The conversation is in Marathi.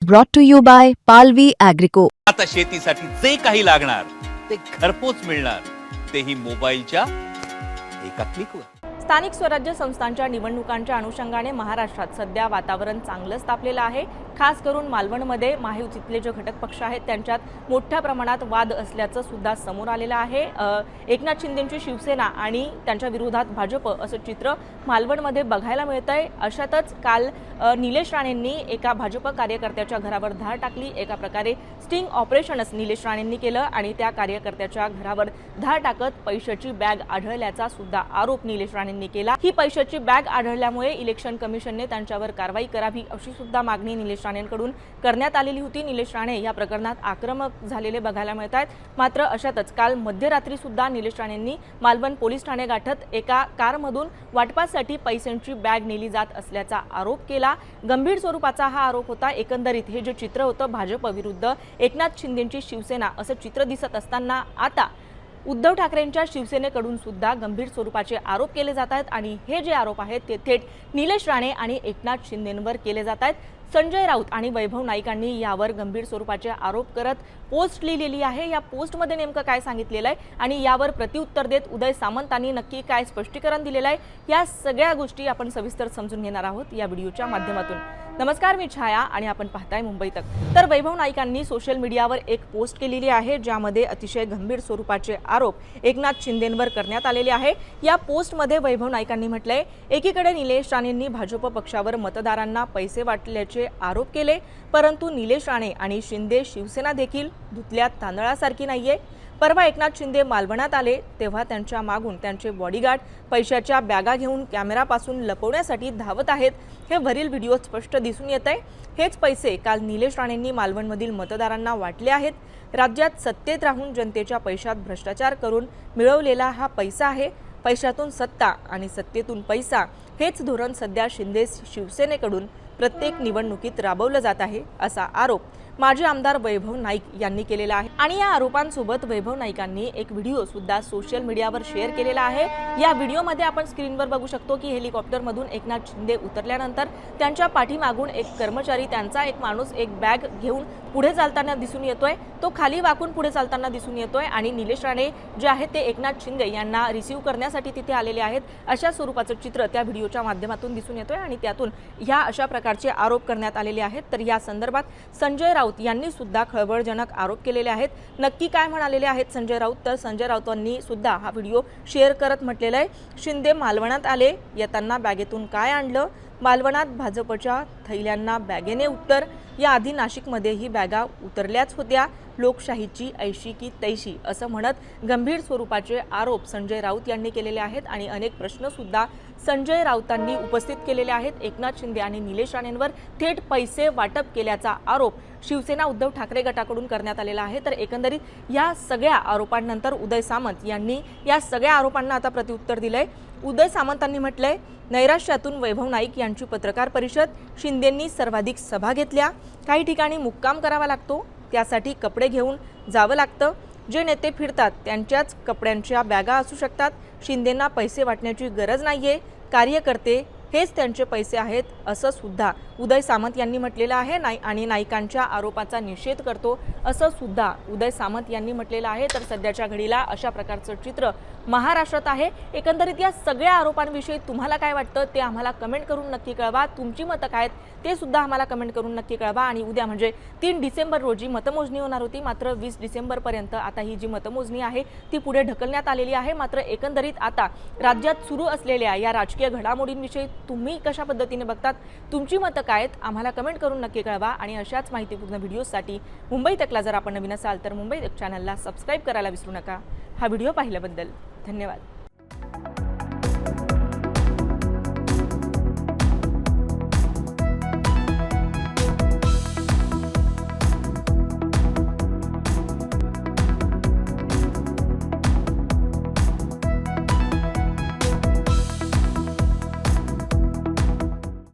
brought to you by Palvi Agrico. आता शेतीसाठी जे काही लागणार ते घरपोच मिळणार, तेही मोबाईलच्या एका क्लिकवर. स्थानिक स्वराज्य संस्थांच्या निवडणुकांच्या अनुषंगाने महाराष्ट्रात सध्या वातावरण चांगलंच तापलेलं आहे. खास करून मालवणमध्ये महायुतीतले जे घटक पक्ष आहेत त्यांच्यात मोठ्या प्रमाणात वाद असल्याचं सुद्धा समोर आलेलं आहे. एकनाथ शिंदेंची शिवसेना आणि त्यांच्या विरोधात भाजप असं चित्र मालवणमध्ये बघायला मिळतंय. अशातच काल निलेश राणेंनी एका भाजप कार्यकर्त्याच्या घरावर धाड टाकली. एका प्रकारे स्टिंग ऑपरेशनच निलेश राणेंनी केलं आणि त्या कार्यकर्त्याच्या घरावर धाड टाकत पैशाची बॅग आढळल्याचा सुद्धा आरोप निलेश राणेंनी केला. ही पैशाची बॅग आढळल्यामुळे इलेक्शन कमिशनने त्यांच्यावर कारवाई करावी अशी सुद्धा मागणी निलेश राणेंकडून करण्यात आलेली होती. निलेश राणे या प्रकरणात आक्रमक झालेले बघायला मिळत आहेत. मात्र अशातच काल मध्यरात्री सुद्धा निलेश राणेंनी मालवण पोलीस ठाणे गाठत एका कारमधून वाटपासाठी पैशांची बॅग नेली जात असल्याचा आरोप केला. गंभीर स्वरूपाचा हा आरोप होता. एकंदरीत हे जे चित्र होतं भाजप विरुद्ध एकनाथ शिंदेंची शिवसेना असं चित्र दिसत असताना आता उद्धव ठाकरेंच्या शिवसेनेकडून सुद्धा गंभीर स्वरूपाचे आरोप केले जात आहेत आणि हे जे आरोप आहेत ते थेट निलेश राणे आणि एकनाथ शिंदेंवर केले जात आहेत. संजय राऊत आणि वैभव नाईकांनी यावर गंभीर स्वरूपाचे आरोप करत पोस्ट लिहिलेली आहे. या पोस्टमध्ये नेमकं काय सांगितलेलं आहे आणि यावर प्रत्युत्तर देत उदय सामंतांनी नक्की काय स्पष्टीकरण दिलेलं आहे, या सगळ्या गोष्टी आपण सविस्तर समजून घेणार आहोत या व्हिडिओच्या माध्यमातून. नमस्कार, मी छाया आणि आपण पाहताय मुंबई तक. तर वैभव नाईकांनी सोशल मीडियावर एक पोस्ट केलेली आहे ज्यामध्ये अतिशय गंभीर स्वरूपाचे आरोप एकनाथ शिंदेंवर करण्यात आलेले आहे. या पोस्टमध्ये वैभव नाईकांनी म्हटलंय, एकीकडे निलेश राणेंनी भाजप पक्षावर मतदारांना पैसे वाटल्याचे आरोप केले, परंतु निलेश राणे आणि शिंदे शिवसेना देखील धुतल्या तांदळासारखी नाहीये. परवा एकनाथ शिंदे मालवणात आले तेव्हा त्यांच्या मागून त्यांचे बॉडीगार्ड पैशाच्या बॅगा घेऊन कॅमेरापासून लपवण्यासाठी धावत आहेत. हे वरील व्हिडिओत स्पष्ट दिसून येत आहे. हेच पैसे काल निलेश राणेंनी मालवणमधील मतदारांना वाटले आहेत. राज्यात सत्तेत राहून जनतेच्या पैशात भ्रष्टाचार करून मिळवलेला हा पैसा आहे. पैशातून सत्ता आणि सत्तेतून पैसा हेच धोरण सध्या शिंदे शिवसेनेकडून प्रत्येक निवडणुकीत राबवलं जात आहे असा आरोप माजी आमदार वैभव नाईक यांनी केलेला आहे. आणि या आरोपांसोबत वैभव नाईकांनी एक व्हिडिओ सुद्धा सोशल मीडियावर शेअर केलेला आहे. या व्हिडिओमध्ये आपण स्क्रीनवर बघू शकतो की हेलिकॉप्टरमधून एकनाथ शिंदे उतरल्यानंतर त्यांच्या पाठीमागून एक कर्मचारी, त्यांचा एक माणूस एक बॅग घेऊन पुढे चालताना दिसून येतोय. तो खाली वाकून पुढे चालताना दिसून येतोय आणि निलेश राणे जे आहेत ते एकनाथ शिंदे यांना रिसीव्ह करण्यासाठी तिथे आलेले आहेत अशा स्वरूपाचं चित्र त्या व्हिडिओच्या माध्यमातून दिसून येतोय आणि त्यातून ह्या अशा प्रकारचे आरोप करण्यात आलेले आहेत. तर या संदर्भात संजय राऊत यांनी सुद्धा खळबळजनक आरोप केलेले आहेत. नक्की काय म्हणालेले आहेत संजय राऊत? तर संजय राऊतांनी सुद्धा हा व्हिडिओ शेअर करत म्हटलेलं आहे, शिंदे मालवणात आले, येताना बॅगेतून काय आणलं? मालवणात भाजपच्या थैल्यांना बॅगेने उत्तर. याआधी नाशिकमध्ये ही बॅगा उतरल्याच होत्या. लोकशाहीची ऐशी की तैशी असं म्हणत गंभीर स्वरूपाचे आरोप संजय राऊत यांनी केलेले आहेत आणि अनेक प्रश्न सुद्धा संजय राऊतांनी उपस्थित केलेले आहेत. एकनाथ शिंदे आणि निलेश राणेंवर थेट पैसे वाटप केल्याचा आरोप शिवसेना उद्धव ठाकरे गटाकडून करण्यात आलेला आहे. तर एकंदरीत या सगळ्या आरोपांनंतर उदय सामंत यांनी या सगळ्या आरोपांना आता प्रत्युत्तर दिलंय. उदय सामंतांनी म्हटलंय, नैराश्यातून वैभव नाईक यांची पत्रकार परिषद. शिंदेंनी सर्वाधिक सभा घेतल्या. काही ठिकाणी मुक्काम करावा लागतो, त्यासाठी कपडे घेऊन जावं लागतं. जे नेते फिरतात त्यांच्याच कपड्यांच्या बॅगा असू शकतात. शिंदेंना पैसे वाटण्याची गरज नाहीये. कार्यकर्ते हेच त्यांचे पैसे आहेत असं सुद्धा उदय सामंत यांनी म्हटलेलं आहे. आणि नाईकांच्या आरोपाचा निषेध करतो असं सुद्धा उदय सामंत यांनी म्हटलेलं आहे. तर सध्याच्या घडीला अशा प्रकारचं चित्र महाराष्ट्रात आहे. एकंदरीत या सगळ्या आरोपांविषयी तुम्हाला काय वाटतं ते आम्हाला कमेंट करून नक्की कळवा. तुमची मतं काय आहेत ते सुद्धा आम्हाला कमेंट करून नक्की कळवा. आणि उद्या म्हणजे 3 डिसेंबर रोजी मतमोजणी होणार होती, मात्र 20 डिसेंबरपर्यंत आता ही जी मतमोजणी आहे ती पुढे ढकलण्यात आलेली आहे. मात्र एकंदरीत आता राज्यात सुरू असलेल्या या राजकीय घडामोडींविषयी तुम्ही कशा पद्धतीने बघतात, तुमची मतं काय आहेत आम्हाला कमेंट करून नक्की कळवा. आणि अशाच माहितीपूर्ण व्हिडिओसाठी मुंबई तकला जर आपण नवीन असाल तर मुंबई तक चॅनलला सबस्क्राईब करायला विसरू नका. हा व्हिडिओ पाहिल्याबद्दल धन्यवाद.